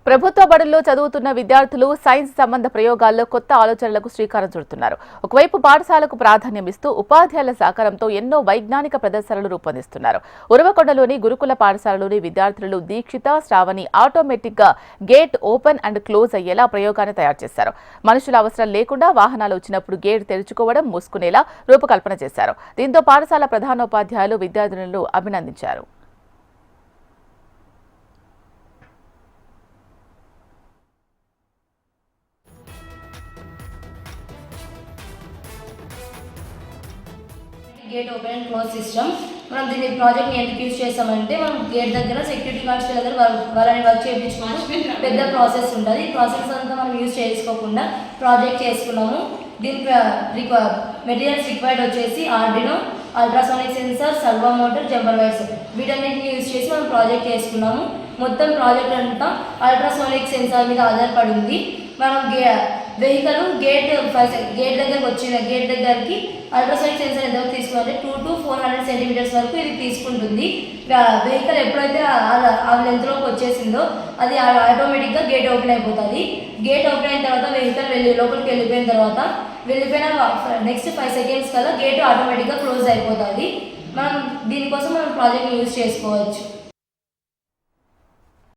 ప్రభుత్వ బడుల్లో చదువుతున్న విద్యార్థులు సైన్స్ సంబంధ ప్రయోగాల్లో కొత్త ఆలోచనలకు శ్రీకారం చుడుతున్నారు. ఒకవైపు పాఠశాలకు ప్రాధాన్యం ఇస్తూ ఉపాధ్యాయుల సహకారంతో ఎన్నో వైజ్ఞానిక ప్రదర్శనలు రూపొందిస్తున్నారు. ఉరవకొండలోని గురుకుల పాఠశాలలోని విద్యార్థులు దీక్షిత, శ్రావణి ఆటోమేటిక్ గా గేట్ ఓపెన్ అండ్ క్లోజ్ అయ్యేలా ప్రయోగాన్ని తయారు చేశారు. మనుషుల అవసరం లేకుండా వాహనాలు వచ్చినప్పుడు గేట్ తెరుచుకోవడం, మూసుకునేలా రూపకల్పన చేశారు. దీంతో పాఠశాల ప్రధానోపాధ్యాయులు విద్యార్థులను అభినందించారు. Gate open and close system. మనం దీన్ని ప్రాజెక్ట్ని ఎందుకు యూజ్ చేస్తామంటే మనం గేట్ దగ్గర సెక్యూరిటీ గార్డ్స్ దగ్గర వాళ్ళని వర్క్ చేయించుకోవాలి. పెద్ద ప్రాసెస్ ఉంటుంది. ఈ ప్రాసెస్ అంతా మనం యూజ్ చేసుకోకుండా ప్రాజెక్ట్ చేసుకున్నాము. దీని మెటీరియల్స్ రిక్వైర్డ్ వచ్చేసి Arduino, ultrasonic sensor, servo motor, jumper wires వీటన్నిటిని యూజ్ చేసి మనం ప్రాజెక్ట్ చేసుకున్నాము. మొత్తం ప్రాజెక్ట్ అంతా అల్ట్రాసోనిక్ సెన్సార్ మీద ఆధారపడి ఉంది. మనం వెహికల్ గేట్ దగ్గరకు వచ్చిన గేట్ దగ్గరికి అల్ట్రాసోనిక్ సెన్సార్ ఎంతవరకు తీసుకుంటే 2 to 400 సెంటీమీటర్స్ వరకు ఇది తీసుకుంటుంది. వెహికల్ ఎప్పుడైతే ఆ లెంత్లోకి వచ్చేసిందో అది ఆటోమేటిక్గా గేట్ ఓపెన్ అయిపోతుంది. గేట్ ఓపెన్ అయిన తర్వాత వెహికల్ లోపలికి వెళ్ళిపోయిన నెక్స్ట్ 5 seconds కల్లా గేట్ ఆటోమేటిక్గా క్లోజ్ అయిపోతుంది. మనం దీనికోసం మనం ప్రాజెక్ట్ని యూజ్ చేసుకోవచ్చు.